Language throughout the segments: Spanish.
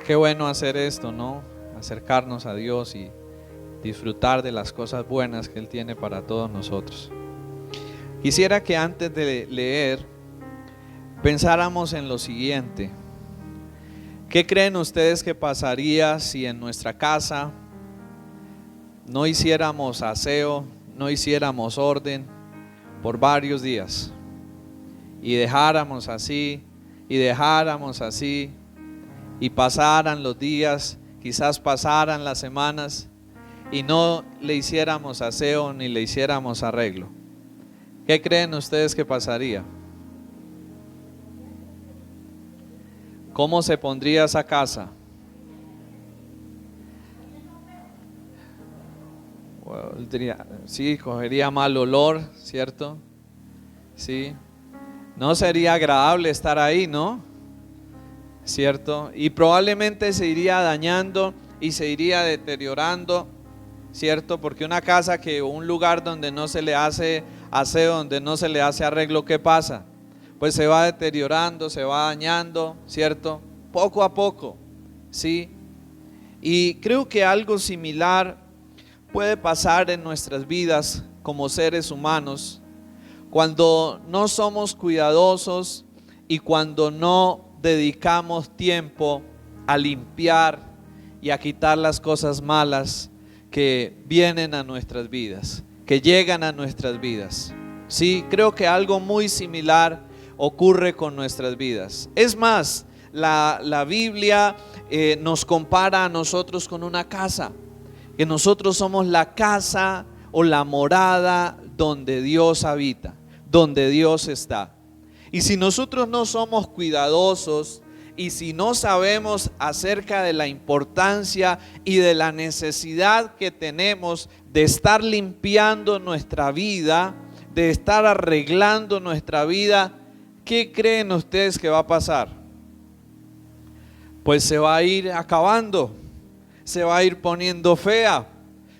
Qué bueno hacer esto, ¿no? Acercarnos a Dios y disfrutar de las cosas buenas que Él tiene para todos nosotros. Quisiera que antes de leer pensáramos en lo siguiente. ¿Qué creen ustedes que pasaría si en nuestra casa no hiciéramos aseo, no hiciéramos orden por varios días? Y dejáramos así, y pasaran los días, quizás pasaran las semanas, y no le hiciéramos aseo ni le hiciéramos arreglo. ¿Qué creen ustedes que pasaría? ¿Cómo se pondría esa casa? Sí, cogería mal olor, ¿cierto? Sí. No sería agradable estar ahí, ¿no? ¿Cierto? Y probablemente se iría dañando y se iría deteriorando, ¿cierto? Porque una casa un lugar donde no se le hace aseo, donde no se le hace arreglo, ¿qué pasa? Pues se va deteriorando, se va dañando, ¿cierto? Poco a poco, ¿sí? Y creo que algo similar puede pasar en nuestras vidas como seres humanos cuando no somos cuidadosos y cuando no dedicamos tiempo a limpiar y a quitar las cosas malas que vienen a nuestras vidas, que llegan a nuestras vidas. Sí, creo que algo muy similar ocurre con nuestras vidas. Es más, la Biblia nos compara a nosotros con una casa, que nosotros somos la casa o la morada donde Dios habita, donde Dios está. Y si nosotros no somos cuidadosos y si no sabemos acerca de la importancia y de la necesidad que tenemos de estar limpiando nuestra vida, de estar arreglando nuestra vida, ¿qué creen ustedes que va a pasar? Pues se va a ir acabando, se va a ir poniendo fea,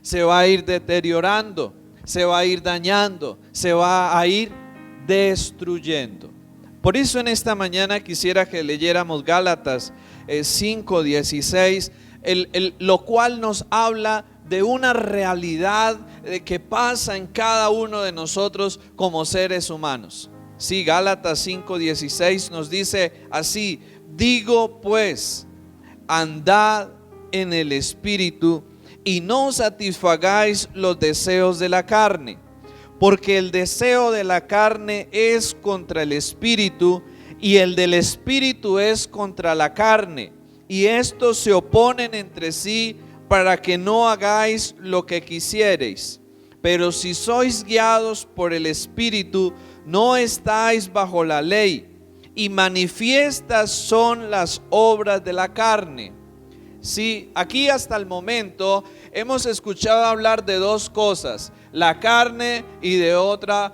se va a ir deteriorando, se va a ir dañando, se va a ir destruyendo. Por eso en esta mañana quisiera que leyéramos Gálatas 5:16, lo cual nos habla de una realidad que pasa en cada uno de nosotros como seres humanos. Sí, Gálatas 5:16 nos dice así: digo pues, andad en el Espíritu y no satisfagáis los deseos de la carne. Porque el deseo de la carne es contra el Espíritu y el del Espíritu es contra la carne. Y estos se oponen entre sí para que no hagáis lo que quisiereis. Pero si sois guiados por el Espíritu, no estáis bajo la ley. Y manifiestas son las obras de la carne. Sí, aquí hasta el momento hemos escuchado hablar de dos cosas: la carne y de otra,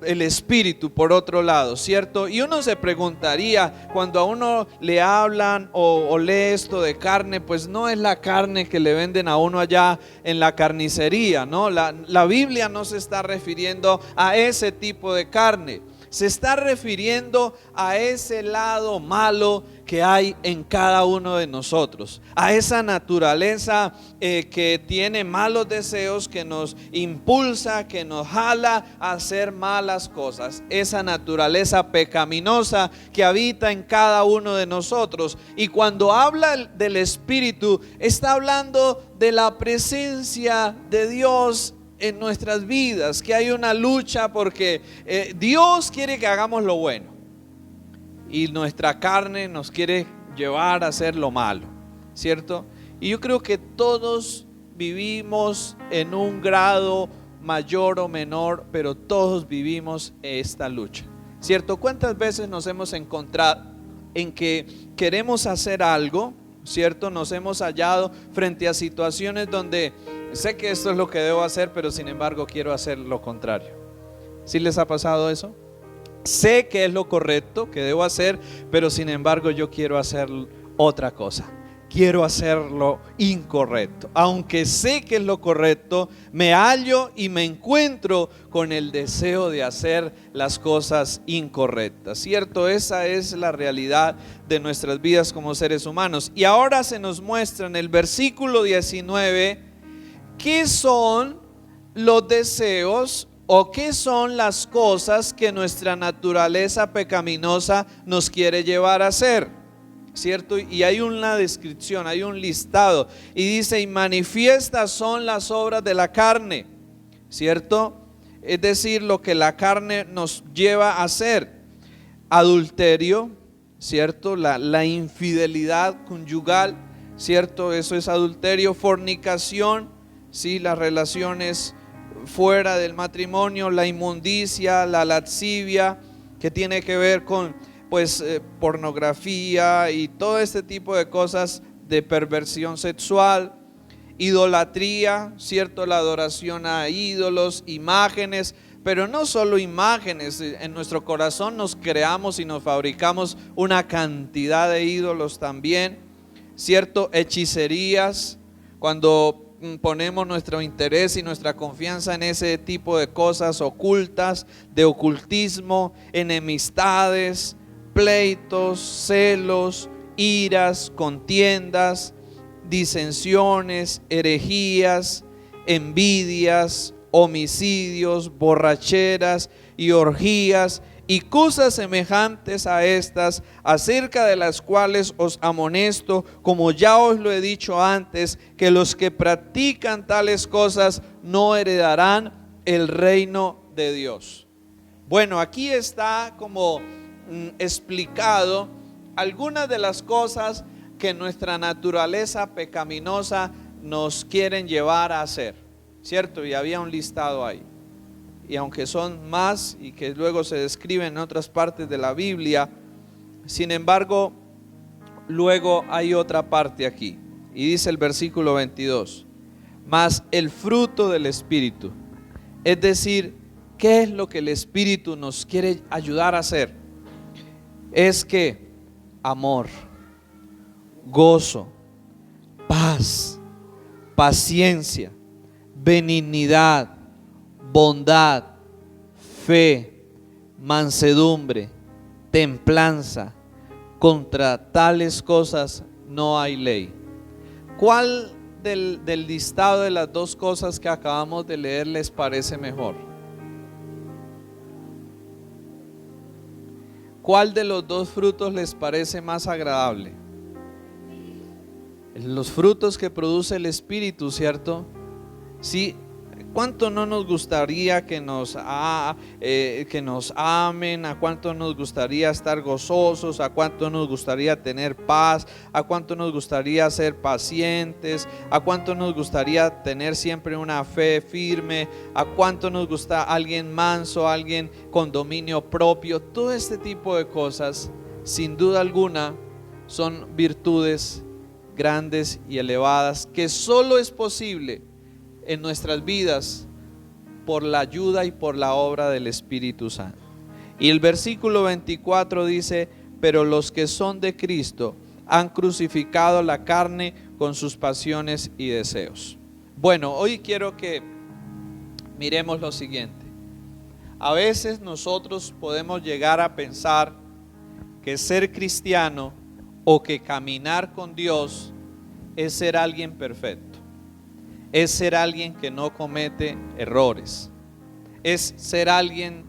el espíritu, por otro lado, ¿cierto? Y uno se preguntaría, cuando a uno le hablan o lee esto de carne, pues no es la carne que le venden a uno allá en la carnicería, ¿no? La Biblia no se está refiriendo a ese tipo de carne. Se está refiriendo a ese lado malo que hay en cada uno de nosotros, a esa naturaleza que tiene malos deseos, que nos impulsa, que nos jala a hacer malas cosas, esa naturaleza pecaminosa que habita en cada uno de nosotros. Y cuando habla del Espíritu, está hablando de la presencia de Dios en nuestras vidas, que hay una lucha porque Dios quiere que hagamos lo bueno y nuestra carne nos quiere llevar a hacer lo malo, ¿cierto? Y yo creo que todos vivimos en un grado mayor o menor, pero todos vivimos esta lucha, ¿cierto? ¿Cuántas veces nos hemos encontrado en que queremos hacer algo, ¿cierto? Nos hemos hallado frente a situaciones donde sé que esto es lo que debo hacer, pero sin embargo quiero hacer lo contrario. ¿Sí les ha pasado eso? Sé que es lo correcto que debo hacer, pero sin embargo yo quiero hacer otra cosa. quiero hacer lo incorrecto. Aunque sé que es lo correcto, me hallo y me encuentro con el deseo de hacer las cosas incorrectas, ¿cierto? Esa es la realidad de nuestras vidas como seres humanos. Y ahora se nos muestra en el versículo 19 qué son los deseos o qué son las cosas que nuestra naturaleza pecaminosa nos quiere llevar a hacer, ¿cierto? Y hay una descripción, hay un listado, y dice: y manifiestas son las obras de la carne, ¿cierto? Es decir, lo que la carne nos lleva a hacer: adulterio, ¿cierto? La infidelidad conyugal, ¿cierto? Eso es adulterio. Fornicación, ¿sí? Las relaciones fuera del matrimonio, la inmundicia, la lascivia, que tiene que ver con pornografía y todo este tipo de cosas de perversión sexual. Idolatría, ¿cierto? La adoración a ídolos, imágenes, pero no solo imágenes. En nuestro corazón nos creamos y nos fabricamos una cantidad de ídolos también, ¿cierto? Hechicerías, cuando ponemos nuestro interés y nuestra confianza en ese tipo de cosas ocultas, de ocultismo, enemistades, pleitos, celos, iras, contiendas, disensiones, herejías, envidias, homicidios, borracheras y orgías y cosas semejantes a estas, acerca de las cuales os amonesto, como ya os lo he dicho antes, que los que practican tales cosas no heredarán el reino de Dios. Bueno, aquí está como explicado algunas de las cosas que nuestra naturaleza pecaminosa nos quieren llevar a hacer, ¿cierto? Y había un listado ahí. Y aunque son más y que luego se describen en otras partes de la Biblia, sin embargo, luego hay otra parte aquí. Y dice el versículo 22: mas el fruto del Espíritu, es decir, ¿qué es lo que el Espíritu nos quiere ayudar a hacer? Es que amor, gozo, paz, paciencia, benignidad, bondad, fe, mansedumbre, templanza. Contra tales cosas no hay ley. ¿Cuál del listado de las dos cosas que acabamos de leer les parece mejor? ¿Cuál de los dos frutos les parece más agradable? Los frutos que produce el Espíritu, ¿cierto? Sí. ¿Cuánto no nos gustaría que nos amen? ¿A cuánto nos gustaría estar gozosos? ¿A cuánto nos gustaría tener paz? ¿A cuánto nos gustaría ser pacientes? ¿A cuánto nos gustaría tener siempre una fe firme? ¿A cuánto nos gusta alguien manso, alguien con dominio propio? Todo este tipo de cosas, sin duda alguna, son virtudes grandes y elevadas que solo es posible en nuestras vidas por la ayuda y por la obra del Espíritu Santo. Y el versículo 24 dice: pero los que son de Cristo han crucificado la carne con sus pasiones y deseos. Bueno, hoy quiero que miremos lo siguiente. A veces nosotros podemos llegar a pensar que ser cristiano o que caminar con Dios es ser alguien perfecto. Es ser alguien que no comete errores. Es ser alguien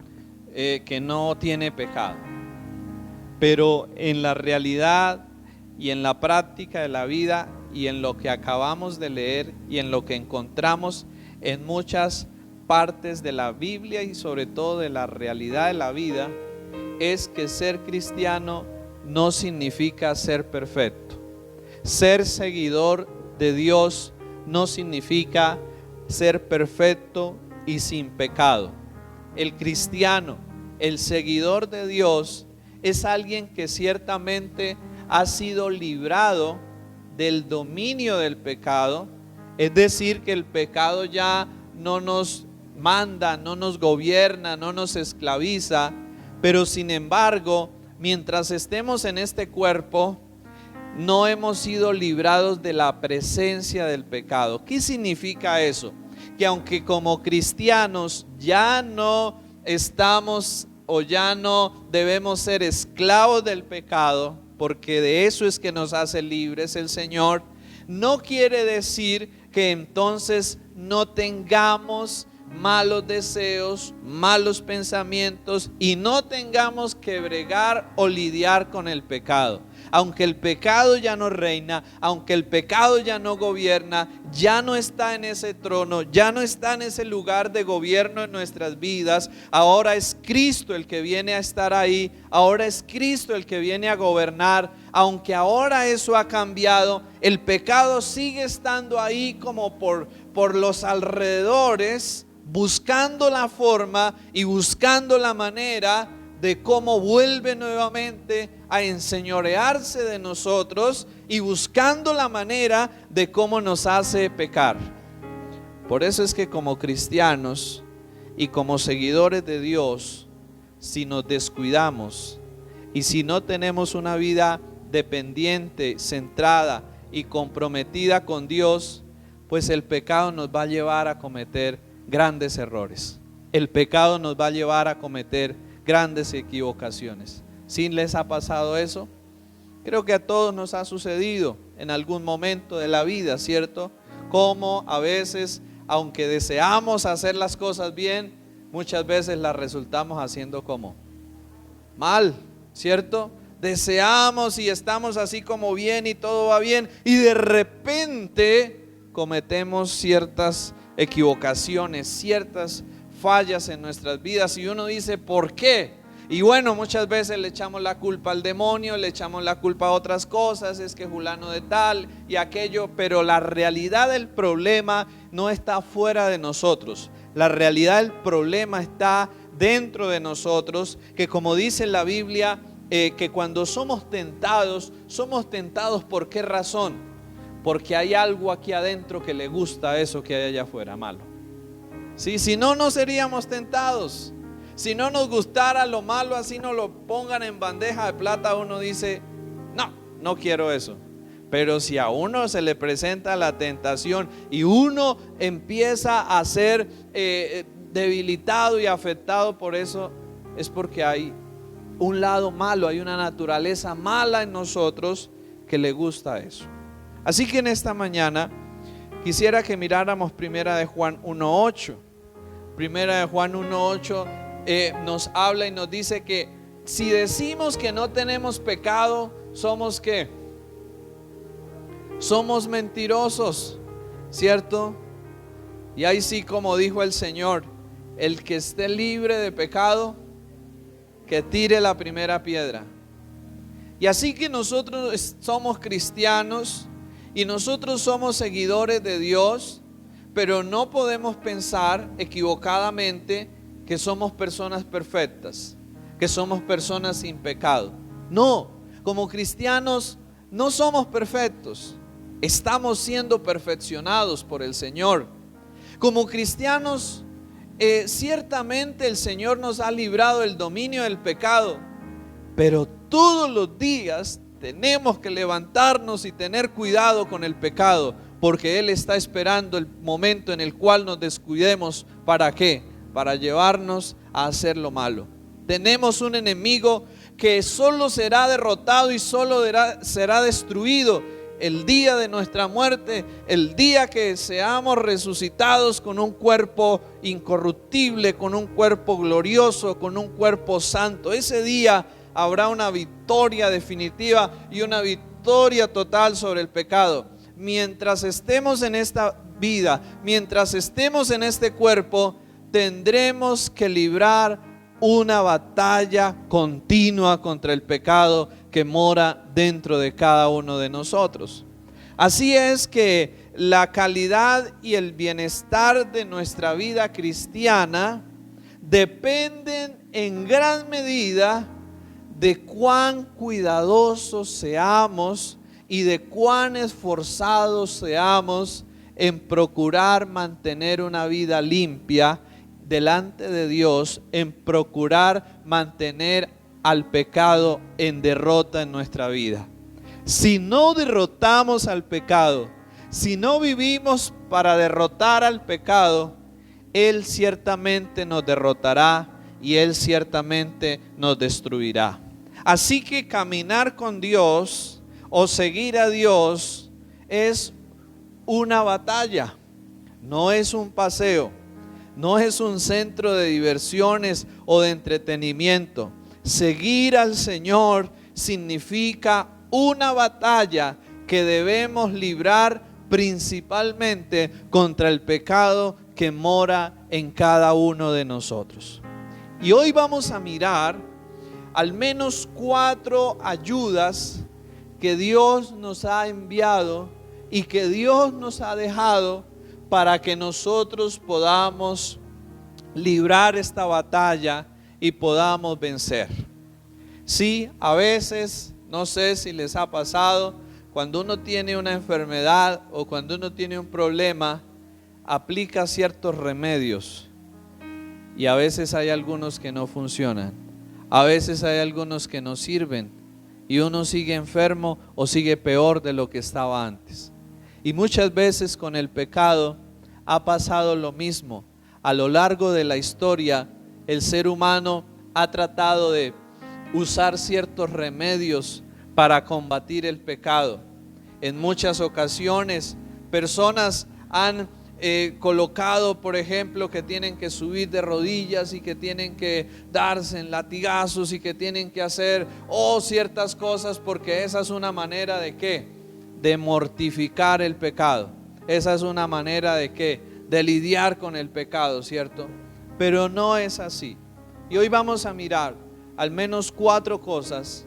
que no tiene pecado. Pero en la realidad y en la práctica de la vida y en lo que acabamos de leer y en lo que encontramos en muchas partes de la Biblia y sobre todo de la realidad de la vida, es que ser cristiano no significa ser perfecto. Ser seguidor de Dios no significa ser perfecto y sin pecado. El cristiano, el seguidor de Dios, es alguien que ciertamente ha sido librado del dominio del pecado. Es decir, que el pecado ya no nos manda, no nos gobierna, no nos esclaviza. Pero sin embargo, mientras estemos en este cuerpo, no hemos sido librados de la presencia del pecado. ¿Qué significa eso? Que aunque como cristianos ya no estamos o ya no debemos ser esclavos del pecado, porque de eso es que nos hace libres el Señor, no quiere decir que entonces no tengamos malos deseos, malos pensamientos y no tengamos que bregar o lidiar con el pecado. Aunque el pecado ya no reina, aunque el pecado ya no gobierna, ya no está en ese trono, ya no está en ese lugar de gobierno en nuestras vidas, ahora es Cristo el que viene a estar ahí, ahora es Cristo el que viene a gobernar. Aunque ahora eso ha cambiado, el pecado sigue estando ahí como por los alrededores, buscando la forma y buscando la manera de cómo vuelve nuevamente a enseñorearse de nosotros y buscando la manera de cómo nos hace pecar. Por eso es que como cristianos y como seguidores de Dios, si nos descuidamos y si no tenemos una vida dependiente, centrada y comprometida con Dios, pues el pecado nos va a llevar a cometer grandes errores. El pecado nos va a llevar a cometer grandes equivocaciones. ¿Sí les ha pasado eso? Creo que a todos nos ha sucedido en algún momento de la vida, ¿cierto? Como a veces, aunque deseamos hacer las cosas bien, muchas veces las resultamos haciendo como mal, ¿cierto? Deseamos y estamos así como bien y todo va bien y de repente cometemos ciertas equivocaciones, ciertas fallas en nuestras vidas y uno dice ¿por qué? Y bueno, muchas veces le echamos la culpa al demonio, le echamos la culpa a otras cosas, es que fulano de tal y aquello, pero la realidad del problema no está fuera de nosotros. La realidad del problema está dentro de nosotros, que como dice la Biblia, que cuando somos tentados ¿por qué razón? Porque hay algo aquí adentro que le gusta eso que hay allá afuera malo. Sí, si no, no seríamos tentados. Si no nos gustara lo malo, así nos lo pongan en bandeja de plata, uno dice, no quiero eso. Pero si a uno se le presenta la tentación y uno empieza a ser debilitado y afectado por eso, es porque hay un lado malo, hay una naturaleza mala en nosotros que le gusta eso. Así que en esta mañana quisiera que miráramos Primera de Juan 1:8. Primera de Juan 1:8 nos habla y nos dice que si decimos que no tenemos pecado, ¿somos qué? Somos mentirosos, ¿cierto? Y ahí sí, como dijo el Señor, el que esté libre de pecado, que tire la primera piedra. Y así que nosotros somos cristianos y nosotros somos seguidores de Dios, pero no podemos pensar equivocadamente que somos personas perfectas, que somos personas sin pecado. No, como cristianos no somos perfectos, estamos siendo perfeccionados por el Señor. Como cristianos, ciertamente el Señor nos ha librado del dominio del pecado, pero todos los días tenemos que levantarnos y tener cuidado con el pecado, porque Él está esperando el momento en el cual nos descuidemos. ¿Para qué? Para llevarnos a hacer lo malo. Tenemos un enemigo que solo será derrotado y solo será destruido el día de nuestra muerte, el día que seamos resucitados con un cuerpo incorruptible, con un cuerpo glorioso, con un cuerpo santo. Ese día habrá una victoria definitiva y una victoria total sobre el pecado. Mientras estemos en esta vida, mientras estemos en este cuerpo, tendremos que librar una batalla continua contra el pecado que mora dentro de cada uno de nosotros. Así es que la calidad y el bienestar de nuestra vida cristiana dependen en gran medida de cuán cuidadosos seamos y de cuán esforzados seamos en procurar mantener una vida limpia delante de Dios, en procurar mantener al pecado en derrota en nuestra vida. Si no derrotamos al pecado, si no vivimos para derrotar al pecado, Él ciertamente nos derrotará y Él ciertamente nos destruirá. Así que caminar con Dios o seguir a Dios es una batalla, no es un paseo, no es un centro de diversiones o de entretenimiento. Seguir al Señor significa una batalla que debemos librar principalmente contra el pecado que mora en cada uno de nosotros. Y hoy vamos a mirar al menos 4 ayudas que Dios nos ha enviado y que Dios nos ha dejado para que nosotros podamos librar esta batalla y podamos vencer. Sí, a veces, no sé si les ha pasado, cuando uno tiene una enfermedad o cuando uno tiene un problema, aplica ciertos remedios y a veces hay algunos que no funcionan, a veces hay algunos que no sirven y uno sigue enfermo o sigue peor de lo que estaba antes. Y muchas veces con el pecado ha pasado lo mismo. A lo largo de la historia, el ser humano ha tratado de usar ciertos remedios para combatir el pecado. En muchas ocasiones, personas han colocado, por ejemplo, que tienen que subir de rodillas y que tienen que darse en latigazos y que tienen que hacer ciertas cosas, porque esa es una manera de ¿qué? De mortificar el pecado. Esa es una manera de ¿qué? De lidiar con el pecado, ¿cierto? Pero no es así. Y hoy vamos a mirar al menos 4 cosas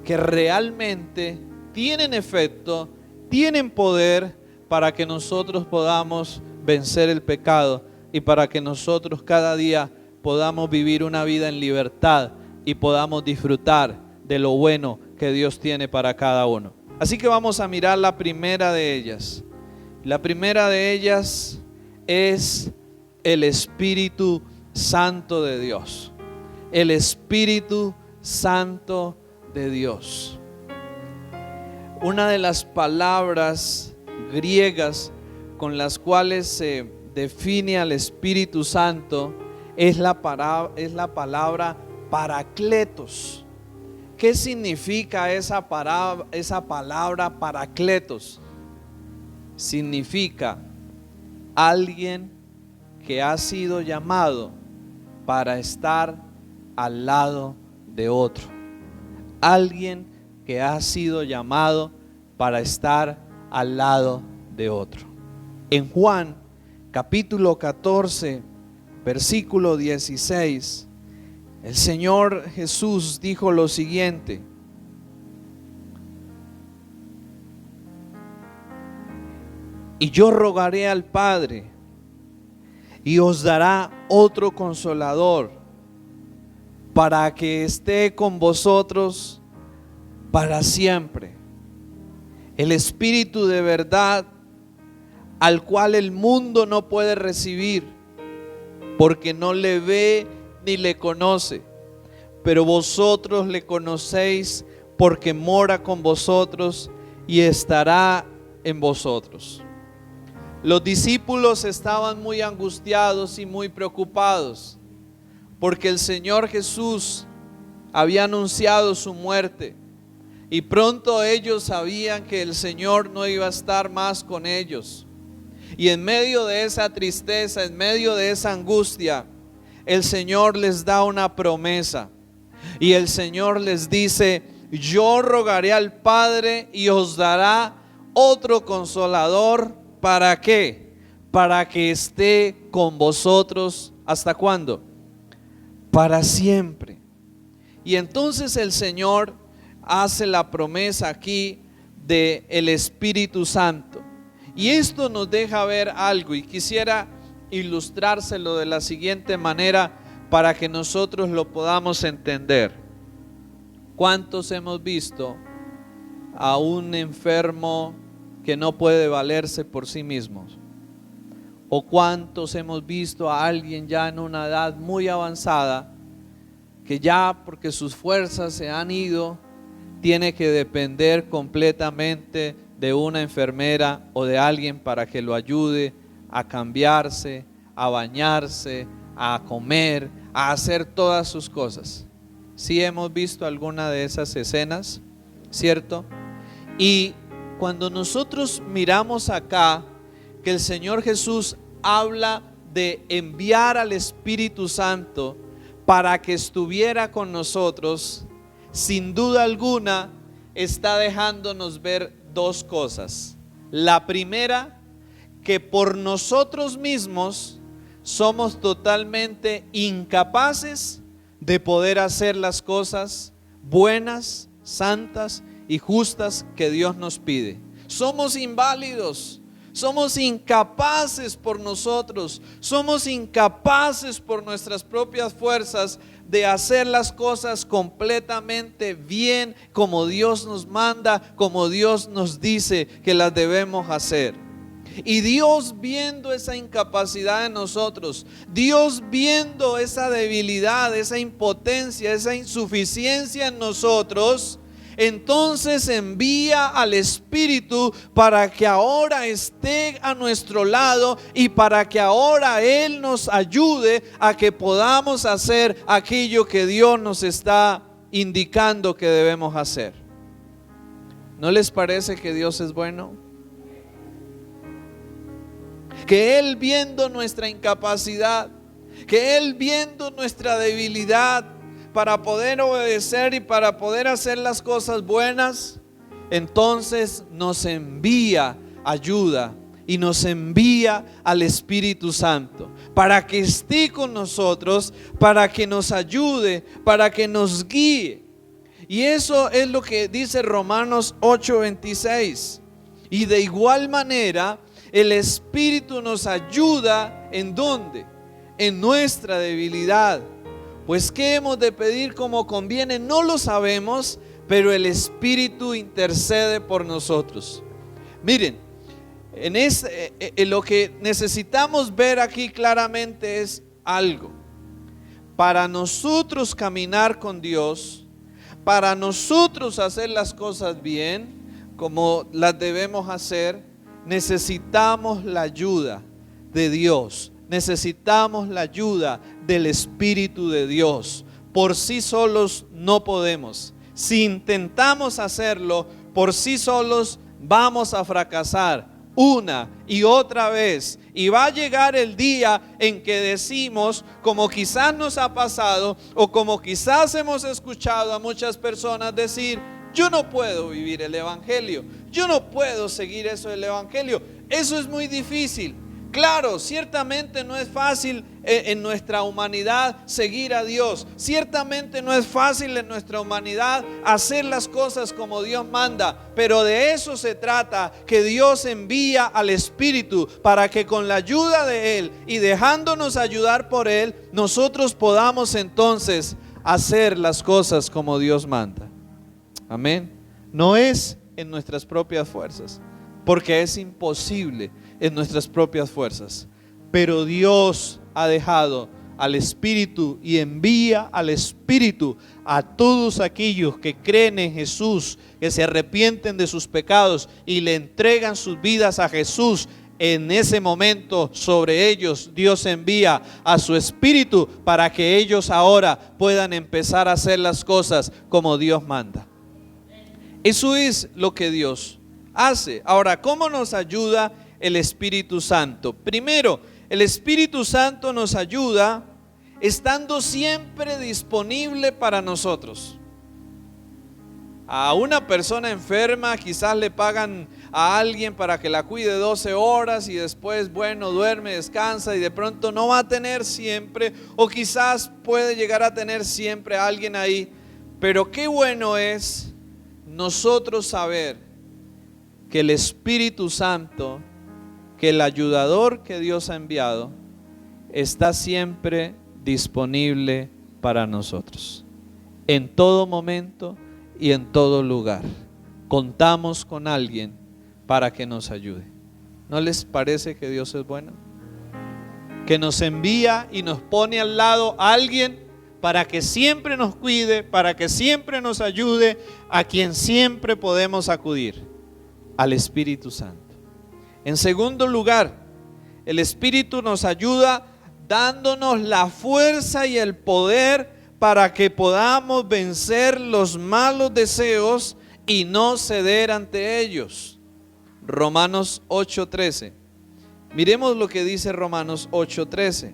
que realmente tienen efecto, tienen poder para que nosotros podamos vencer el pecado y para que nosotros cada día podamos vivir una vida en libertad y podamos disfrutar de lo bueno que Dios tiene para cada uno. Así que vamos a mirar la primera de ellas. La primera de ellas es el Espíritu Santo de Dios. El Espíritu Santo de Dios. Una de las palabras griegas con las cuales se define al Espíritu Santo es la palabra Paracletos. ¿Qué significa esa palabra Paracletos? Significa alguien que ha sido llamado para estar al lado de otro. Alguien que ha sido llamado para estar al lado de otro. En Juan capítulo 14, versículo 16, el Señor Jesús dijo lo siguiente: y yo rogaré al Padre y os dará otro consolador para que esté con vosotros para siempre. El Espíritu de verdad, al cual el mundo no puede recibir porque no le ve ni le conoce, pero vosotros le conocéis porque mora con vosotros y estará en vosotros. Los discípulos estaban muy angustiados y muy preocupados porque el Señor Jesús había anunciado su muerte y pronto ellos sabían que el Señor no iba a estar más con ellos. Y en medio de esa tristeza, en medio de esa angustia, el Señor les da una promesa y el Señor les dice: yo rogaré al Padre y os dará otro consolador. ¿Para qué? Para que esté con vosotros. ¿Hasta cuándo? Para siempre. Y entonces el Señor hace la promesa aquí de el Espíritu Santo. Y esto nos deja ver algo, y quisiera ilustrárselo de la siguiente manera para que nosotros lo podamos entender. ¿Cuántos hemos visto a un enfermo que no puede valerse por sí mismos? ¿O cuántos hemos visto a alguien ya en una edad muy avanzada que ya, porque sus fuerzas se han ido, tiene que depender completamente de una enfermera o de alguien para que lo ayude a cambiarse, a bañarse, a comer, a hacer todas sus cosas. Sí hemos visto alguna de esas escenas, ¿cierto? Y cuando nosotros miramos acá que el Señor Jesús habla de enviar al Espíritu Santo para que estuviera con nosotros, sin duda alguna está dejándonos ver dos cosas. La primera, que por nosotros mismos somos totalmente incapaces de poder hacer las cosas buenas, santas y justas que Dios nos pide. Somos inválidos, somos incapaces por nosotros, somos incapaces por nuestras propias fuerzas de hacer las cosas completamente bien, como Dios nos manda, como Dios nos dice que las debemos hacer. Y Dios, viendo esa incapacidad en nosotros, Dios viendo esa debilidad, esa impotencia, esa insuficiencia en nosotros, entonces envía al Espíritu para que ahora esté a nuestro lado y para que ahora Él nos ayude a que podamos hacer aquello que Dios nos está indicando que debemos hacer. ¿No les parece que Dios es bueno? Que Él, viendo nuestra incapacidad, que Él, viendo nuestra debilidad para poder obedecer y para poder hacer las cosas buenas, entonces nos envía ayuda y nos envía al Espíritu Santo para que esté con nosotros, para que nos ayude, para que nos guíe. Y eso es lo que dice Romanos 8:26. Y de igual manera el Espíritu nos ayuda, ¿en dónde? En nuestra debilidad. Pues ¿qué hemos de pedir como conviene? No lo sabemos, pero el Espíritu intercede por nosotros. Miren, en lo que necesitamos ver aquí claramente es algo. Para nosotros caminar con Dios, para nosotros hacer las cosas bien, como las debemos hacer, necesitamos la ayuda de Dios, necesitamos la ayuda del Espíritu de Dios. Por sí solos no podemos. Si intentamos hacerlo por sí solos, vamos a fracasar una y otra vez, y va a llegar el día en que decimos, como quizás nos ha pasado o como quizás hemos escuchado a muchas personas decir: yo no puedo vivir el Evangelio, yo no puedo seguir eso del Evangelio, eso es muy difícil. Claro, ciertamente no es fácil en nuestra humanidad seguir a Dios. Ciertamente no es fácil en nuestra humanidad hacer las cosas como Dios manda. Pero de eso se trata, que Dios envía al Espíritu para que con la ayuda de Él y dejándonos ayudar por Él, nosotros podamos entonces hacer las cosas como Dios manda. Amén. No es en nuestras propias fuerzas, porque es imposible en nuestras propias fuerzas. Pero Dios ha dejado al Espíritu y envía al Espíritu a todos aquellos que creen en Jesús, que se arrepienten de sus pecados y le entregan sus vidas a Jesús. En ese momento sobre ellos Dios envía a su Espíritu para que ellos ahora puedan empezar a hacer las cosas como Dios manda. Eso es lo que Dios hace. Ahora, ¿cómo nos ayuda el Espíritu Santo? Primero, el Espíritu Santo nos ayuda estando siempre disponible para nosotros. A una persona enferma quizás le pagan a alguien para que la cuide 12 horas y después, bueno, duerme, descansa y de pronto no va a tener siempre, o quizás puede llegar a tener siempre a alguien ahí. Pero qué bueno es nosotros saber que el Espíritu Santo, que el ayudador que Dios ha enviado, está siempre disponible para nosotros. En todo momento y en todo lugar. Contamos con alguien para que nos ayude. ¿No les parece que Dios es bueno? Que nos envía y nos pone al lado a alguien para que siempre nos cuide, para que siempre nos ayude, a quien siempre podemos acudir, al Espíritu Santo. En segundo lugar, el Espíritu nos ayuda dándonos la fuerza y el poder para que podamos vencer los malos deseos y no ceder ante ellos. Romanos 8:13. Miremos lo que dice Romanos 8:13.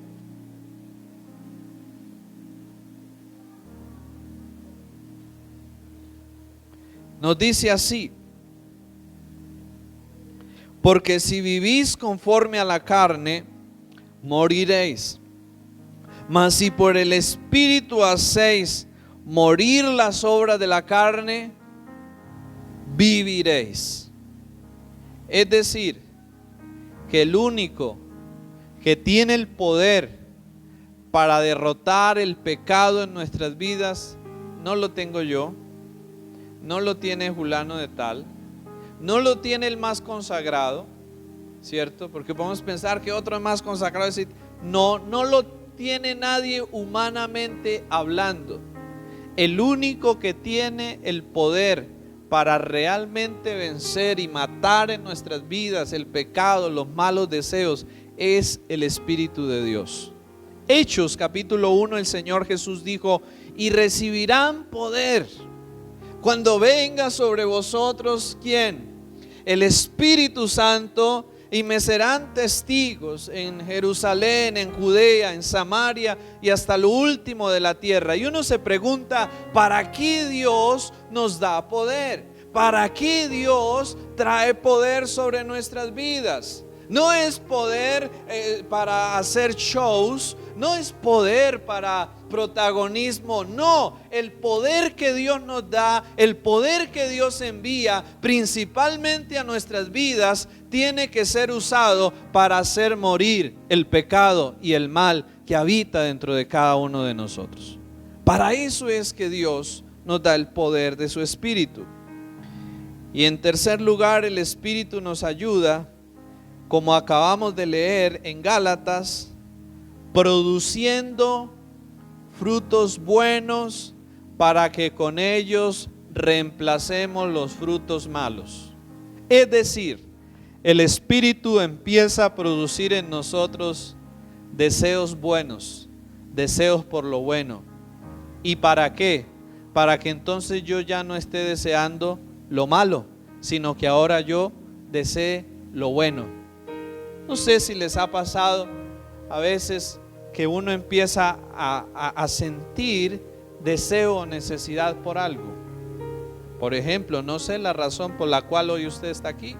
Nos dice así: porque si vivís conforme a la carne, moriréis. Mas si por el Espíritu hacéis morir las obras de la carne, viviréis. Es decir, que el único que tiene el poder para derrotar el pecado en nuestras vidas, no lo tengo yo, no lo tiene fulano de tal, no lo tiene el más consagrado, ¿cierto? Porque podemos pensar que otro es más consagrado, decir, no lo tiene nadie humanamente hablando. El único que tiene el poder para realmente vencer y matar en nuestras vidas el pecado, los malos deseos, es el Espíritu de Dios. Hechos capítulo 1, el Señor Jesús dijo: y recibirán poder cuando venga sobre vosotros, ¿quién? El Espíritu Santo, y me serán testigos en Jerusalén, en Judea, en Samaria y hasta lo último de la tierra. Y uno se pregunta, ¿para qué Dios nos da poder? ¿Para qué Dios trae poder sobre nuestras vidas? No es poder para hacer shows, no es poder para protagonismo, no. El poder que Dios nos da, el poder que Dios envía principalmente a nuestras vidas, tiene que ser usado para hacer morir el pecado y el mal que habita dentro de cada uno de nosotros. Para eso es que Dios nos da el poder de su Espíritu. Y en tercer lugar, el Espíritu nos ayuda, como acabamos de leer en Gálatas, produciendo frutos buenos para que con ellos reemplacemos los frutos malos. Es decir, el Espíritu empieza a producir en nosotros deseos buenos, deseos por lo bueno. ¿Y para qué? Para que entonces yo ya no esté deseando lo malo, sino que ahora yo desee lo bueno. No sé si les ha pasado a veces que uno empieza a sentir deseo o necesidad por algo. Por ejemplo, no sé la razón por la cual hoy usted está aquí,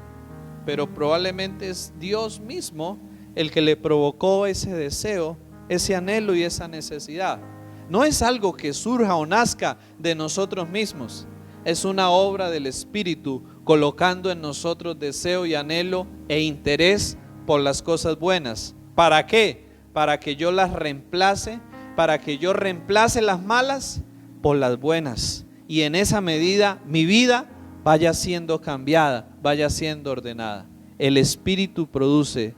pero probablemente es Dios mismo el que le provocó ese deseo, ese anhelo y esa necesidad. No es algo que surja o nazca de nosotros mismos, es una obra del Espíritu colocando en nosotros deseo y anhelo e interés por las cosas buenas. ¿Para qué? Para que yo las reemplace, para que yo reemplace las malas por las buenas. Y en esa medida mi vida vaya siendo cambiada, vaya siendo ordenada. El Espíritu produce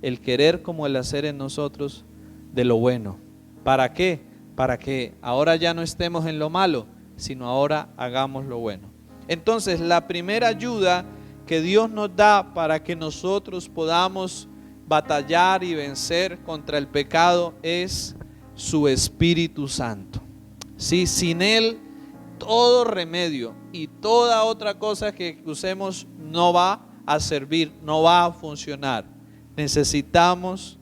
el querer como el hacer en nosotros de lo bueno. ¿Para qué? Para que ahora ya no estemos en lo malo, sino ahora hagamos lo bueno. Entonces, la primera ayuda que Dios nos da para que nosotros podamos batallar y vencer contra el pecado es su Espíritu Santo. Sí, sin Él todo remedio y toda otra cosa que usemos no va a servir, no va a funcionar. Necesitamos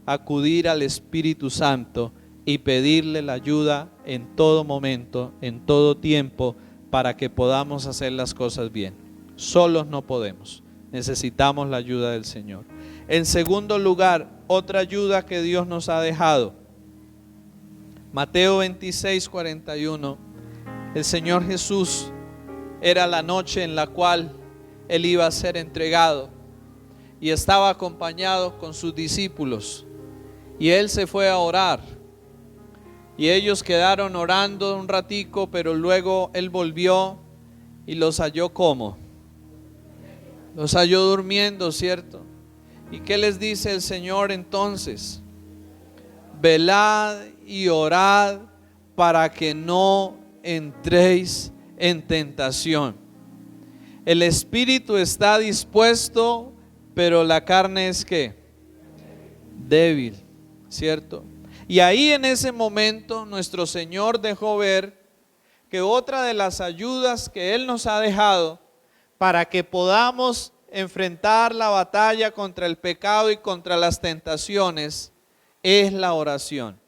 acudir al Espíritu Santo y pedirle la ayuda en todo momento, en todo tiempo, para que podamos hacer las cosas bien. Solos no podemos, necesitamos la ayuda del Señor. En segundo lugar, otra ayuda que Dios nos ha dejado. Mateo 26:41. El Señor Jesús, era la noche en la cual Él iba a ser entregado y estaba acompañado con sus discípulos, y Él se fue a orar y ellos quedaron orando un ratico, pero luego Él volvió y los halló ¿cómo? Los halló durmiendo, ¿cierto? ¿Y qué les dice el Señor entonces? Velad y orad para que no entréis en tentación. El espíritu está dispuesto, pero la carne es ¿qué? Débil, ¿cierto? Y ahí en ese momento nuestro Señor dejó ver que otra de las ayudas que Él nos ha dejado para que podamos enfrentar la batalla contra el pecado y contra las tentaciones es la oración.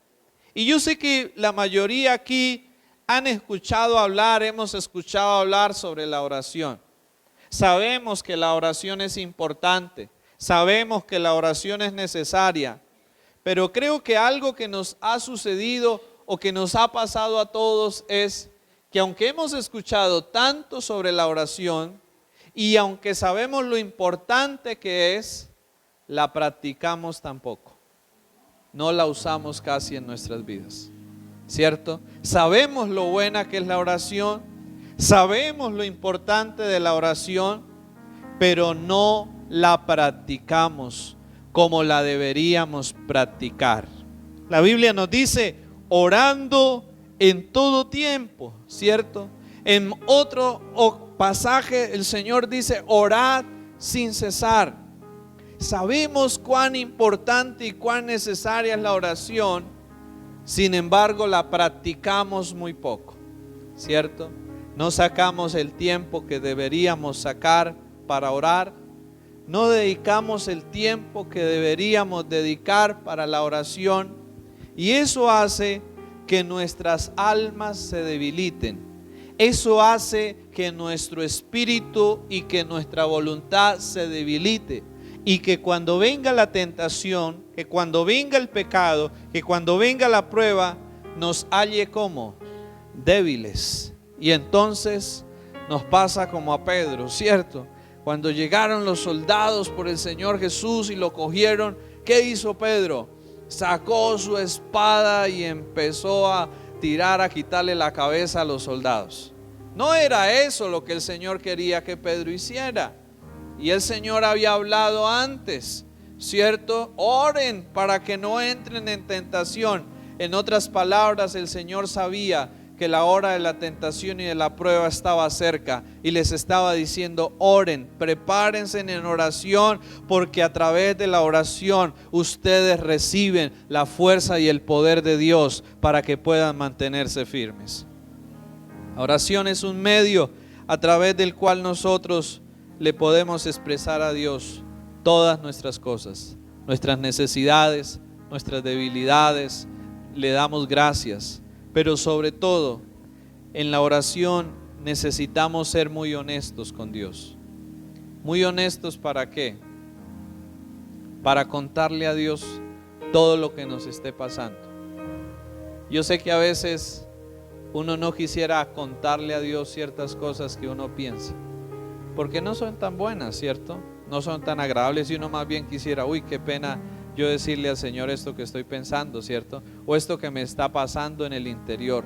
Y yo sé que la mayoría aquí hemos escuchado hablar sobre la oración. Sabemos que la oración es importante, sabemos que la oración es necesaria, pero creo que algo que nos ha sucedido o que nos ha pasado a todos es que aunque hemos escuchado tanto sobre la oración y aunque sabemos lo importante que es, la practicamos tampoco. No la usamos casi en nuestras vidas, ¿cierto? Sabemos lo buena que es la oración, sabemos lo importante de la oración, pero no la practicamos como la deberíamos practicar. La Biblia nos dice, orando en todo tiempo, ¿cierto? En otro pasaje el Señor dice, orad sin cesar. Sabemos cuán importante y cuán necesaria es la oración, sin embargo la practicamos muy poco, ¿cierto? No sacamos el tiempo que deberíamos sacar para orar, no dedicamos el tiempo que deberíamos dedicar para la oración, y eso hace que nuestras almas se debiliten. Eso hace que nuestro espíritu y que nuestra voluntad se debilite. Y que cuando venga la tentación, que cuando venga el pecado, que cuando venga la prueba, nos halle como débiles. Y entonces nos pasa como a Pedro, ¿cierto? Cuando llegaron los soldados por el Señor Jesús y lo cogieron, ¿qué hizo Pedro? Sacó su espada y empezó a tirar, a quitarle la cabeza a los soldados. No era eso lo que el Señor quería que Pedro hiciera. Y el Señor había hablado antes, ¿cierto? Oren para que no entren en tentación. En otras palabras, el Señor sabía que la hora de la tentación y de la prueba estaba cerca y les estaba diciendo, oren, prepárense en oración, porque a través de la oración ustedes reciben la fuerza y el poder de Dios para que puedan mantenerse firmes. La oración es un medio a través del cual nosotros le podemos expresar a Dios todas nuestras cosas, nuestras necesidades, nuestras debilidades, le damos gracias. Pero sobre todo, en la oración necesitamos ser muy honestos con Dios. Muy honestos, ¿para qué? Para contarle a Dios todo lo que nos esté pasando. Yo sé que a veces uno no quisiera contarle a Dios ciertas cosas que uno piensa, porque no son tan buenas, ¿cierto? No son tan agradables y uno más bien quisiera, uy, qué pena yo decirle al Señor esto que estoy pensando, ¿cierto? O esto que me está pasando en el interior.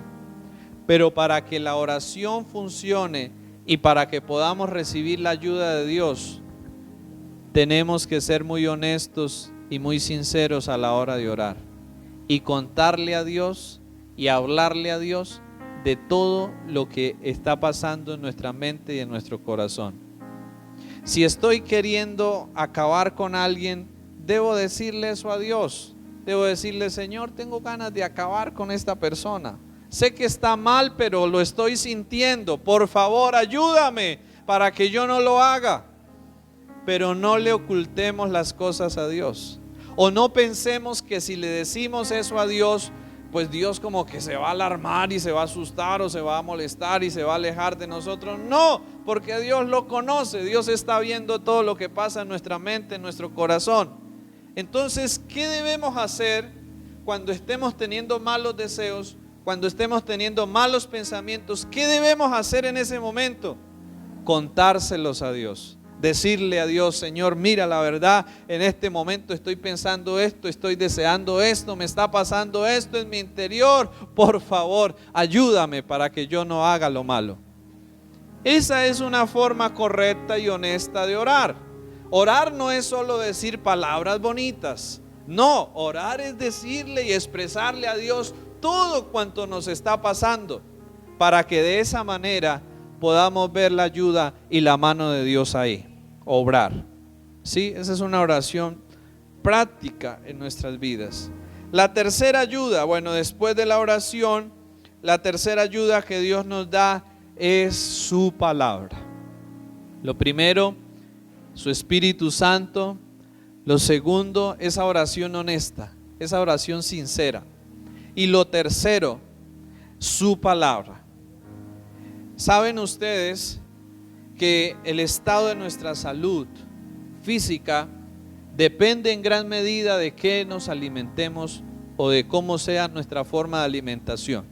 Pero para que la oración funcione y para que podamos recibir la ayuda de Dios, tenemos que ser muy honestos y muy sinceros a la hora de orar y contarle a Dios y hablarle a Dios de todo lo que está pasando en nuestra mente y en nuestro corazón. Si estoy queriendo acabar con alguien, debo decirle eso a Dios. Debo decirle, Señor, tengo ganas de acabar con esta persona. Sé que está mal, pero lo estoy sintiendo. Por favor, ayúdame para que yo no lo haga. Pero no le ocultemos las cosas a Dios. O no pensemos que si le decimos eso a Dios, pues Dios como que se va a alarmar y se va a asustar o se va a molestar y se va a alejar de nosotros. No, porque Dios lo conoce. Dios está viendo todo lo que pasa en nuestra mente, en nuestro corazón. Entonces, ¿qué debemos hacer cuando estemos teniendo malos deseos, cuando estemos teniendo malos pensamientos? ¿Qué debemos hacer en ese momento? Contárselos a Dios. Decirle a Dios, Señor, mira, la verdad, en este momento estoy pensando esto, estoy deseando esto, me está pasando esto en mi interior. Por favor, ayúdame para que yo no haga lo malo. Esa es una forma correcta y honesta de orar. Orar no es solo decir palabras bonitas. No, orar es decirle y expresarle a Dios todo cuanto nos está pasando, para que de esa manera podamos ver la ayuda y la mano de Dios ahí, obrar. ¿Sí? Esa es una oración práctica en nuestras vidas. La tercera ayuda, bueno, después de la oración, la tercera ayuda que Dios nos da es su palabra. Lo primero, su Espíritu Santo. Lo segundo, esa oración honesta, esa oración sincera. Y lo tercero, su palabra. ¿Saben ustedes que el estado de nuestra salud física depende en gran medida de qué nos alimentemos o de cómo sea nuestra forma de alimentación?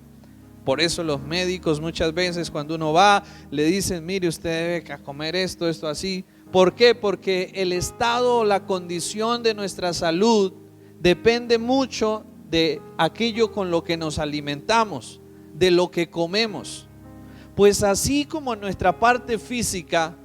Por eso los médicos muchas veces cuando uno va le dicen, mire, usted debe comer esto así. ¿Por qué? Porque el estado o la condición de nuestra salud depende mucho de aquello con lo que nos alimentamos, de lo que comemos. Pues así como nuestra parte física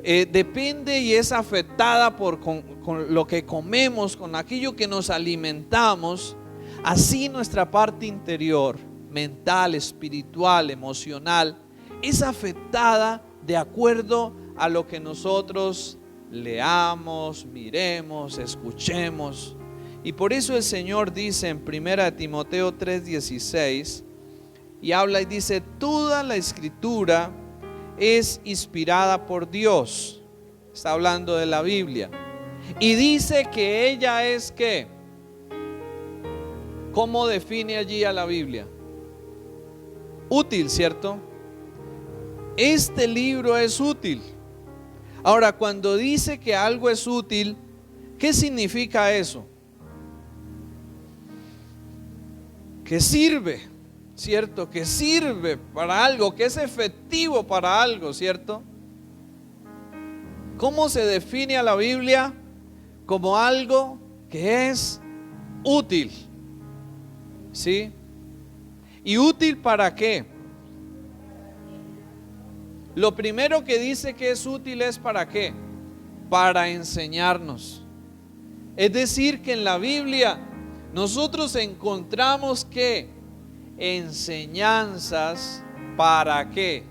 depende y es afectada con lo que comemos, con aquello que nos alimentamos, así nuestra parte interior, mental, espiritual, emocional, es afectada de acuerdo a lo que nosotros leamos, miremos, escuchemos. Y por eso el Señor dice en 1 Timoteo 3:16, y habla y dice, toda la escritura es inspirada por Dios. Está hablando de la Biblia. Y dice que ella es ¿qué? ¿Cómo define allí a la Biblia? Útil, ¿cierto? Este libro es útil. Ahora, cuando dice que algo es útil, ¿qué significa eso? Que sirve, ¿cierto? Que sirve para algo, que es efectivo para algo, ¿cierto? ¿Cómo se define a la Biblia? Como algo que es útil, ¿sí? ¿Y útil para qué? Lo primero que dice que es útil es ¿para qué? Para enseñarnos. Es decir, que en la Biblia nosotros encontramos que enseñanzas ¿para qué?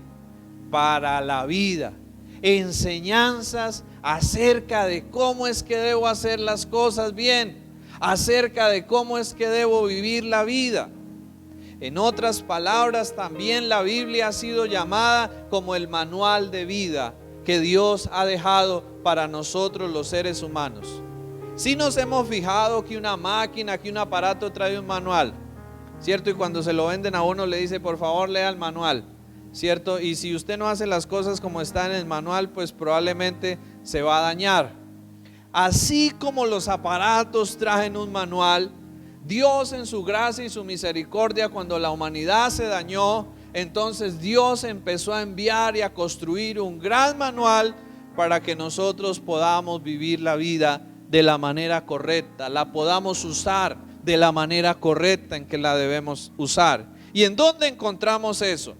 Para la vida. Enseñanzas acerca de cómo es que debo hacer las cosas bien, acerca de cómo es que debo vivir la vida. En otras palabras, también la Biblia ha sido llamada como el manual de vida que Dios ha dejado para nosotros los seres humanos. Si nos hemos fijado que una máquina, que un aparato trae un manual, ¿cierto? Y cuando se lo venden a uno le dice, por favor lea el manual, ¿cierto? Y si usted no hace las cosas como está en el manual, pues probablemente se va a dañar. Así como los aparatos traen un manual, Dios en su gracia y su misericordia, cuando la humanidad se dañó, entonces Dios empezó a enviar y a construir un gran manual para que nosotros podamos vivir la vida de la manera correcta, la podamos usar de la manera correcta en que la debemos usar. ¿Y en dónde encontramos eso?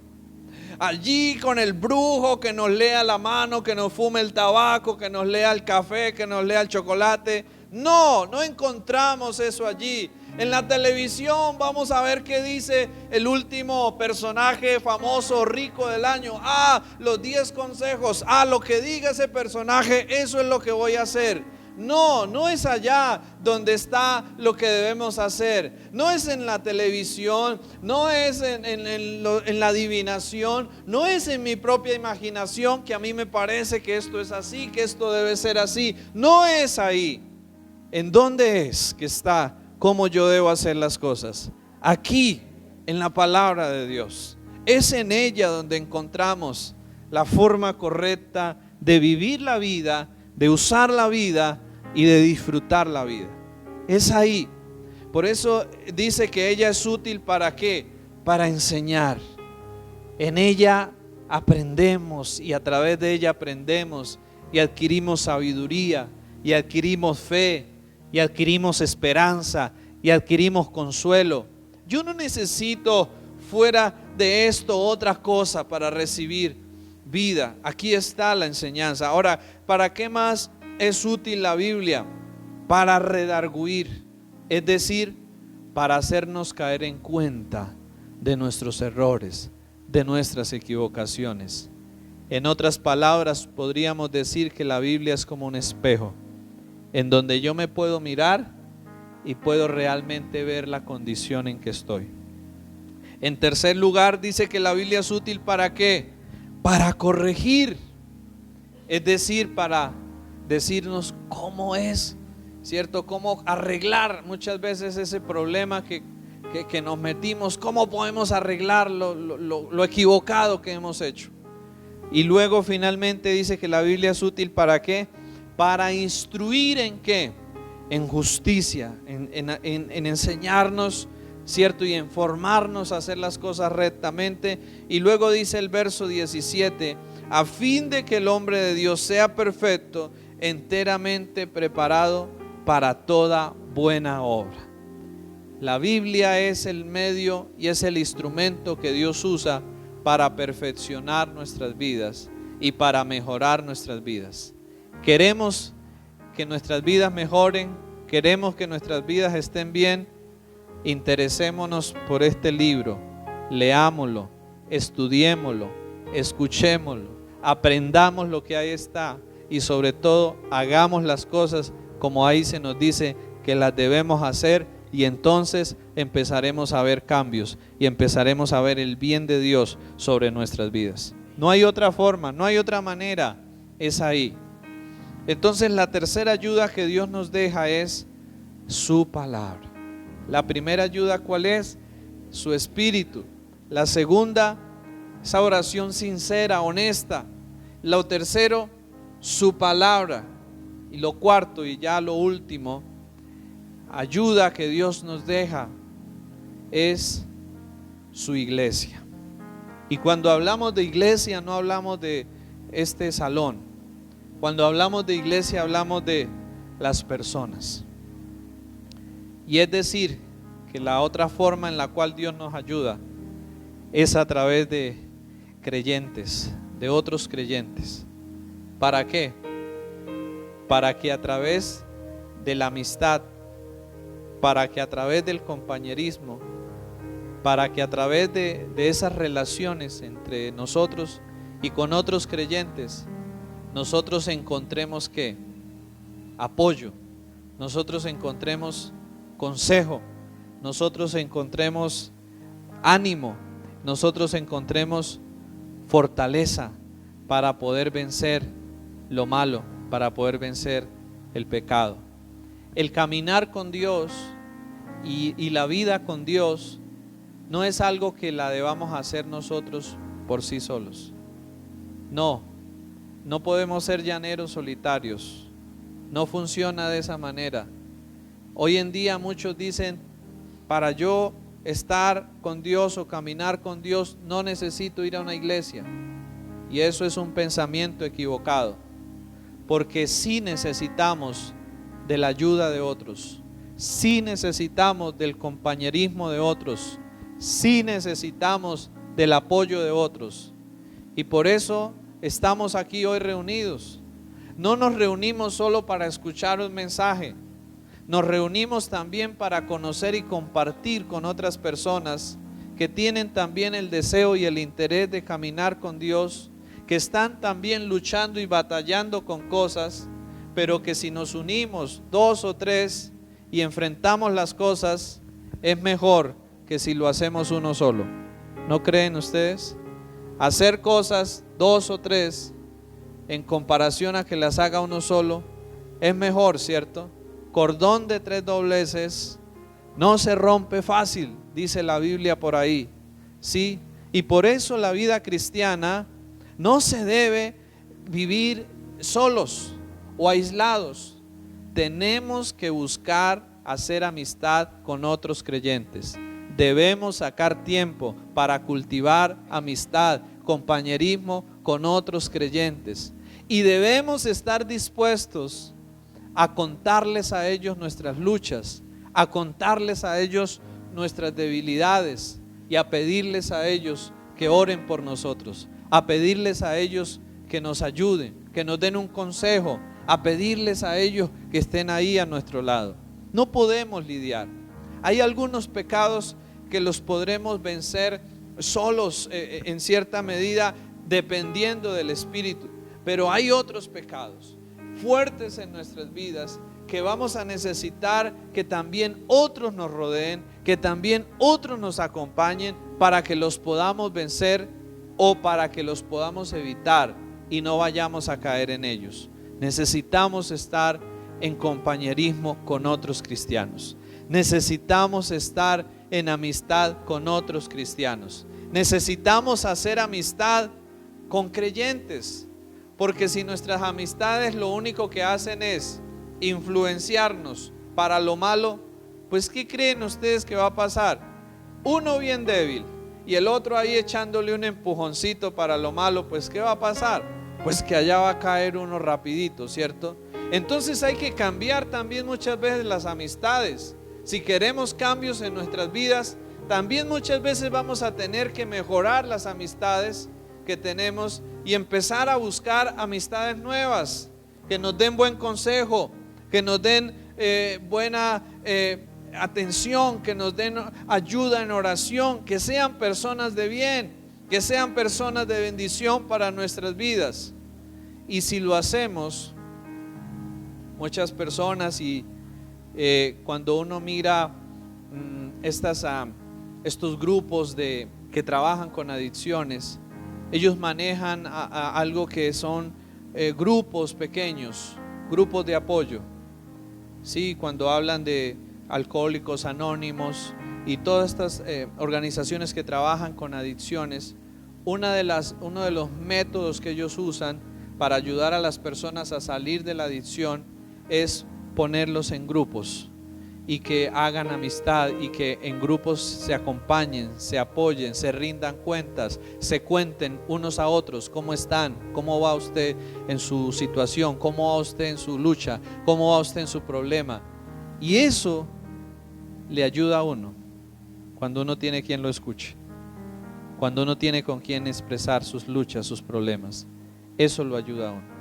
Allí con el brujo que nos lea la mano, que nos fume el tabaco, que nos lea el café, que nos lea el chocolate. No, no encontramos eso allí. En la televisión vamos a ver qué dice el último personaje famoso, rico del año. Los 10 consejos. Lo que diga ese personaje, eso es lo que voy a hacer. No, no es allá donde está lo que debemos hacer. No es en la televisión, no es en la adivinación, no es en mi propia imaginación que a mí me parece que esto es así, que esto debe ser así. No es ahí. ¿En dónde es que está cómo yo debo hacer las cosas? Aquí, en la palabra de Dios. Es en ella donde encontramos la forma correcta de vivir la vida, de usar la vida y de disfrutar la vida. Es ahí. Por eso dice que ella es útil ¿para qué? Para enseñar. En ella aprendemos y a través de ella aprendemos y adquirimos sabiduría y adquirimos fe y adquirimos esperanza y adquirimos consuelo. Yo no necesito fuera de esto otra cosa para recibir vida. Aquí está la enseñanza. Ahora, ¿para qué más es útil la Biblia? Para redarguir, es decir, para hacernos caer en cuenta de nuestros errores, de nuestras equivocaciones. En otras palabras, podríamos decir que la Biblia es como un espejo, en donde yo me puedo mirar y puedo realmente ver la condición en que estoy. En tercer lugar, dice que la Biblia es útil ¿para qué? Para corregir, es decir, para decirnos cómo es, ¿cierto? Cómo arreglar muchas veces ese problema que nos metimos, cómo podemos arreglar lo equivocado que hemos hecho. Y luego finalmente dice que la Biblia es útil ¿para qué? Para instruir ¿en qué? En justicia, en enseñarnos, ¿cierto? Y en formarnos a hacer las cosas rectamente. Y luego dice el verso 17, a fin de que el hombre de Dios sea perfecto, enteramente preparado para toda buena obra. La Biblia es el medio y es el instrumento que Dios usa para perfeccionar nuestras vidas y para mejorar nuestras vidas. Queremos que nuestras vidas mejoren, queremos que nuestras vidas estén bien. Interesémonos por este libro, leámoslo, estudiémoslo, escuchémoslo, aprendamos lo que ahí está y sobre todo hagamos las cosas como ahí se nos dice que las debemos hacer, y entonces empezaremos a ver cambios y empezaremos a ver el bien de Dios sobre nuestras vidas. No hay otra forma, no hay otra manera, es ahí. Entonces la tercera ayuda que Dios nos deja es su palabra. La primera ayuda, ¿cuál es? Su espíritu. La segunda, esa oración sincera, honesta. Lo tercero, su palabra. Y lo cuarto y ya lo último, ayuda que Dios nos deja es su iglesia. Y cuando hablamos de iglesia no hablamos de este salón. Cuando hablamos de iglesia hablamos de las personas. Y es decir, que la otra forma en la cual Dios nos ayuda es a través de creyentes, de otros creyentes. ¿Para qué? Para que a través de la amistad, para que a través del compañerismo, para que a través de esas relaciones entre nosotros y con otros creyentes, nosotros encontremos ¿qué? Apoyo, nosotros encontremos consejo, nosotros encontremos ánimo, nosotros encontremos fortaleza para poder vencer lo malo, para poder vencer el pecado. El caminar con Dios y la vida con Dios no es algo que la debamos hacer nosotros por sí solos. No podemos ser llaneros solitarios. No funciona de esa manera. Hoy en día muchos dicen, para yo estar con Dios o caminar con Dios no necesito ir a una iglesia. Y eso es un pensamiento equivocado, porque sí necesitamos de la ayuda de otros, sí necesitamos del compañerismo de otros, sí necesitamos del apoyo de otros. Y por eso estamos aquí hoy reunidos. No nos reunimos solo para escuchar un mensaje, nos reunimos también para conocer y compartir con otras personas que tienen también el deseo y el interés de caminar con Dios, que están también luchando y batallando con cosas, pero que si nos unimos 2 o 3 y enfrentamos las cosas, es mejor que si lo hacemos uno solo. ¿No creen ustedes? Hacer cosas 2 o 3 en comparación a que las haga uno solo es mejor, ¿cierto? Cordón de 3 dobleces no se rompe fácil, dice la Biblia por ahí, ¿sí? Y por eso la vida cristiana no se debe vivir solos o aislados. Tenemos que buscar hacer amistad con otros creyentes. Debemos sacar tiempo para cultivar amistad, compañerismo con otros creyentes. Y debemos estar dispuestos a contarles a ellos nuestras luchas, a contarles a ellos nuestras debilidades y a pedirles a ellos que oren por nosotros, a pedirles a ellos que nos ayuden, que nos den un consejo, a pedirles a ellos que estén ahí a nuestro lado. No podemos lidiar. Hay algunos pecados que los podremos vencer solos en cierta medida, dependiendo del Espíritu. Pero hay otros pecados fuertes en nuestras vidas que vamos a necesitar que también otros nos rodeen, que también otros nos acompañen para que los podamos vencer o para que los podamos evitar y no vayamos a caer en ellos. Necesitamos estar en compañerismo con otros cristianos. Necesitamos estar en amistad con otros cristianos. Necesitamos hacer amistad con creyentes, porque si nuestras amistades lo único que hacen es influenciarnos para lo malo, pues ¿qué creen ustedes que va a pasar? Uno bien débil y el otro ahí echándole un empujoncito para lo malo, pues ¿qué va a pasar? Pues que allá va a caer uno rapidito, ¿cierto? Entonces hay que cambiar también muchas veces las amistades. Si queremos cambios en nuestras vidas, también muchas veces vamos a tener que mejorar las amistades que tenemos y empezar a buscar amistades nuevas, que nos den buen consejo, que nos den buena atención, que nos den ayuda en oración, que sean personas de bien, que sean personas de bendición para nuestras vidas. Y si lo hacemos, muchas personas cuando uno mira estos grupos que trabajan con adicciones, ellos manejan algo que son grupos pequeños, grupos de apoyo. Sí, cuando hablan de Alcohólicos Anónimos y todas estas organizaciones que trabajan con adicciones, uno de los métodos que ellos usan para ayudar a las personas a salir de la adicción es ponerlos en grupos y que hagan amistad y que en grupos se acompañen, se apoyen, se rindan cuentas, se cuenten unos a otros cómo están, cómo va usted en su situación, cómo va usted en su lucha, cómo va usted en su problema. Y eso le ayuda a uno cuando uno tiene quien lo escuche, cuando uno tiene con quien expresar sus luchas, sus problemas. Eso lo ayuda a uno.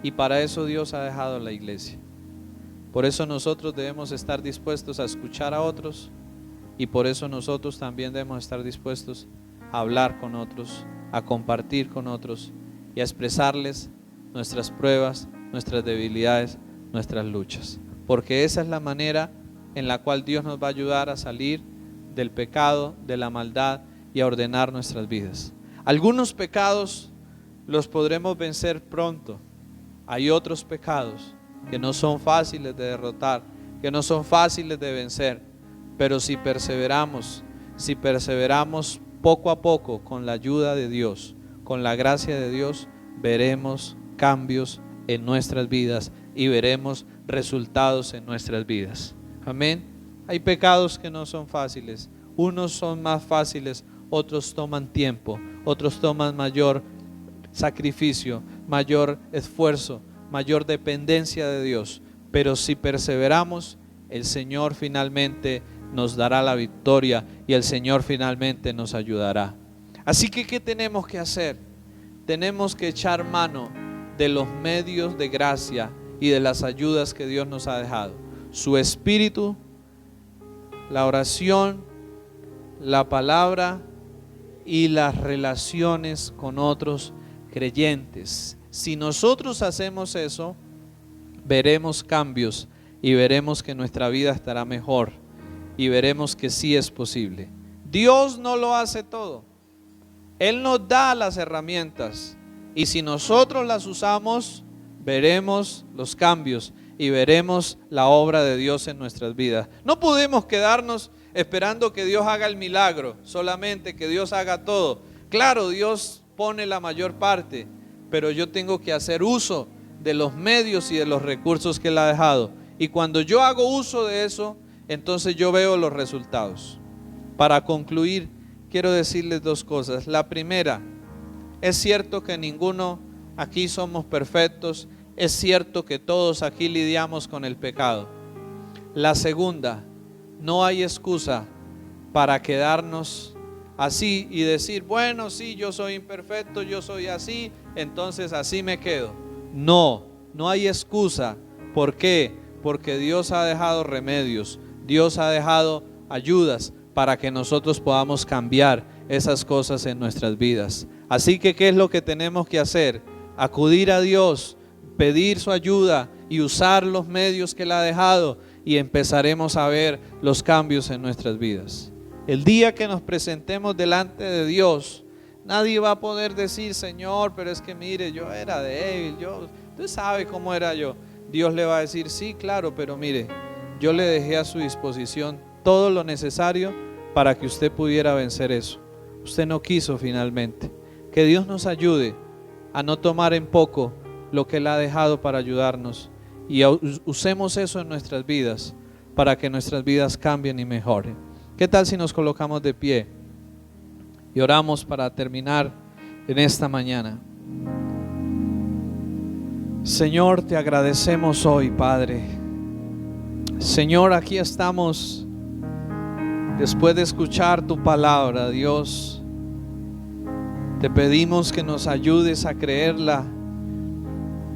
Y para eso Dios ha dejado la iglesia. Por eso nosotros debemos estar dispuestos a escuchar a otros, y por eso nosotros también debemos estar dispuestos a hablar con otros, a compartir con otros y a expresarles nuestras pruebas, nuestras debilidades, nuestras luchas. Porque esa es la manera en la cual Dios nos va a ayudar a salir del pecado, de la maldad y a ordenar nuestras vidas. Algunos pecados los podremos vencer pronto. Hay otros pecados que no son fáciles de derrotar, que no son fáciles de vencer, pero si perseveramos poco a poco con la ayuda de Dios, con la gracia de Dios, veremos cambios en nuestras vidas y veremos resultados en nuestras vidas. Amén. Hay pecados que no son fáciles, unos son más fáciles, otros toman tiempo, otros toman mayor sacrificio, mayor esfuerzo, mayor dependencia de Dios, pero si perseveramos, el Señor finalmente nos dará la victoria y el Señor finalmente nos ayudará. Así que ¿qué tenemos que hacer? Tenemos que echar mano de los medios de gracia y de las ayudas que Dios nos ha dejado: su Espíritu, la oración, la palabra y las relaciones con otros creyentes. Si nosotros hacemos eso, veremos cambios y veremos que nuestra vida estará mejor y veremos que sí es posible. Dios no lo hace todo. Él nos da las herramientas y si nosotros las usamos, veremos los cambios y veremos la obra de Dios en nuestras vidas. No podemos quedarnos esperando que Dios haga el milagro, solamente que Dios haga todo. Claro, Dios pone la mayor parte, pero yo tengo que hacer uso de los medios y de los recursos que Él ha dejado. Y cuando yo hago uso de eso, entonces yo veo los resultados. Para concluir, quiero decirles dos cosas. La primera, es cierto que ninguno aquí somos perfectos. Es cierto que todos aquí lidiamos con el pecado. La segunda, no hay excusa para quedarnos así y decir, bueno, sí, yo soy imperfecto, yo soy así, entonces así me quedo. No hay excusa. ¿Por qué? Porque Dios ha dejado remedios, Dios ha dejado ayudas para que nosotros podamos cambiar esas cosas en nuestras vidas. Así que, ¿qué es lo que tenemos que hacer? Acudir a Dios, pedir su ayuda y usar los medios que Él ha dejado, y empezaremos a ver los cambios en nuestras vidas. El día que nos presentemos delante de Dios, nadie va a poder decir: Señor, pero es que mire, yo era débil, usted sabe cómo era yo. Dios le va a decir: sí, claro, pero mire, yo le dejé a su disposición todo lo necesario para que usted pudiera vencer eso. Usted no quiso finalmente. Que Dios nos ayude a no tomar en poco lo que Él ha dejado para ayudarnos, y usemos eso en nuestras vidas para que nuestras vidas cambien y mejoren. ¿Qué tal si nos colocamos de pie y oramos para terminar en esta mañana? Señor, te agradecemos hoy, Padre. Señor, aquí estamos después de escuchar tu palabra, Dios. Te pedimos que nos ayudes a creerla,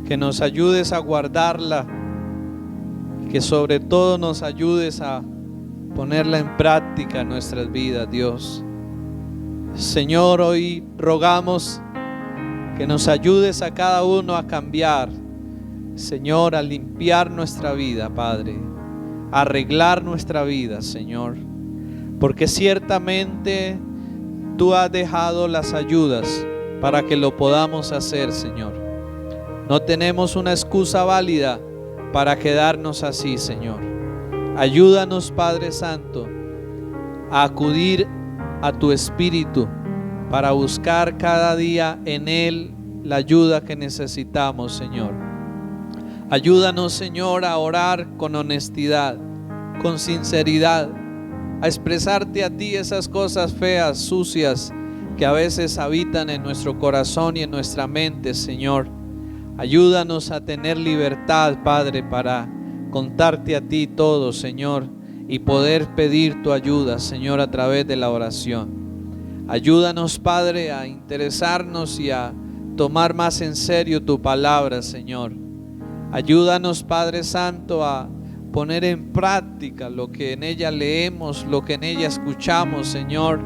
que nos ayudes a guardarla, que sobre todo nos ayudes a ponerla en práctica en nuestras vidas, Dios. Señor, hoy rogamos que nos ayudes a cada uno a cambiar, Señor, a limpiar nuestra vida, Padre, a arreglar nuestra vida, Señor, porque ciertamente tú has dejado las ayudas para que lo podamos hacer, Señor. No tenemos una excusa válida para quedarnos así, Señor. Ayúdanos, Padre Santo, a acudir a tu Espíritu para buscar cada día en Él la ayuda que necesitamos, Señor. Ayúdanos, Señor, a orar con honestidad, con sinceridad, a expresarte a ti esas cosas feas, sucias, que a veces habitan en nuestro corazón y en nuestra mente, Señor. Ayúdanos a tener libertad, Padre, para contarte a ti todo, Señor, y poder pedir tu ayuda, Señor, a través de la oración. Ayúdanos, Padre, a interesarnos y a tomar más en serio tu palabra, Señor. Ayúdanos, Padre Santo, a poner en práctica lo que en ella leemos, lo que en ella escuchamos, Señor.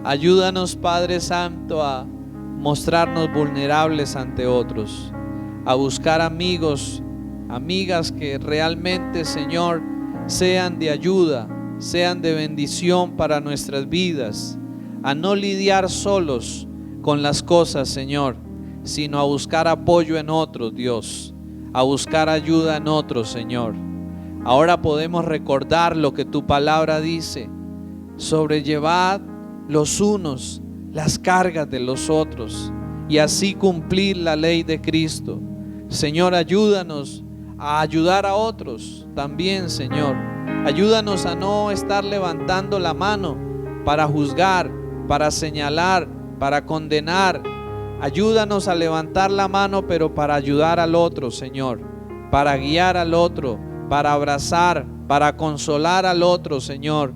Ayúdanos, Padre Santo, a mostrarnos vulnerables ante otros, a buscar amigos, amigas que realmente, Señor, sean de ayuda, sean de bendición para nuestras vidas, a no lidiar solos con las cosas, Señor, sino a buscar apoyo en otros, Dios, a buscar ayuda en otros, Señor. Ahora podemos recordar lo que tu palabra dice: sobrellevad los unos las cargas de los otros, y así cumplir la ley de Cristo. Señor, ayúdanos a ayudar a otros también, Señor. Ayúdanos a no estar levantando la mano para juzgar, para señalar, para condenar. Ayúdanos a levantar la mano, pero para ayudar al otro, Señor, para guiar al otro, para abrazar, para consolar al otro, Señor.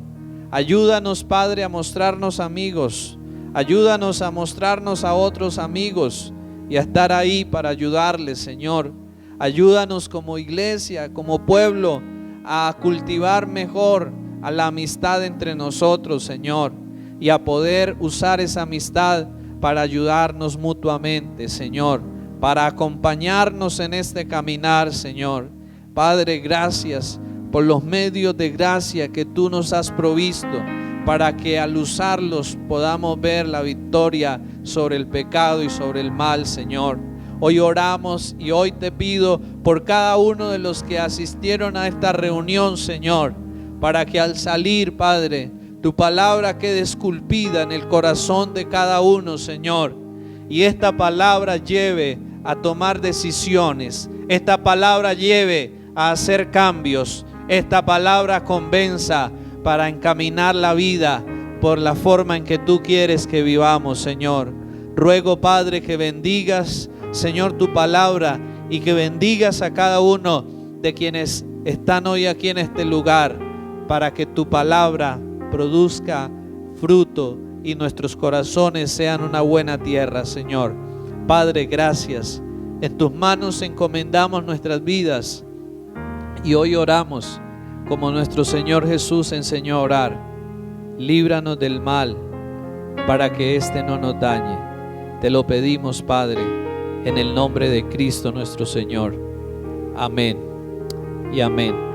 Ayúdanos, Padre, a mostrarnos amigos. Ayúdanos a mostrarnos a otros amigos y a estar ahí para ayudarles, Señor. Ayúdanos como iglesia, como pueblo, a cultivar mejor a la amistad entre nosotros, Señor, y a poder usar esa amistad para ayudarnos mutuamente, Señor, para acompañarnos en este caminar, Señor. Padre, gracias por los medios de gracia que tú nos has provisto, para que al usarlos podamos ver la victoria sobre el pecado y sobre el mal, Señor. Hoy oramos y hoy te pido por cada uno de los que asistieron a esta reunión, Señor, para que al salir, Padre, tu palabra quede esculpida en el corazón de cada uno, Señor, y esta palabra lleve a tomar decisiones, esta palabra lleve a hacer cambios, esta palabra convenza para encaminar la vida por la forma en que tú quieres que vivamos, Señor. Ruego, Padre, que bendigas, Señor, tu palabra, y que bendigas a cada uno de quienes están hoy aquí en este lugar, para que tu palabra produzca fruto y nuestros corazones sean una buena tierra, Señor. Padre, gracias. En tus manos encomendamos nuestras vidas y hoy oramos como nuestro Señor Jesús enseñó a orar. Líbranos del mal, para que éste no nos dañe. Te lo pedimos, Padre, en el nombre de Cristo nuestro Señor. Amén y amén.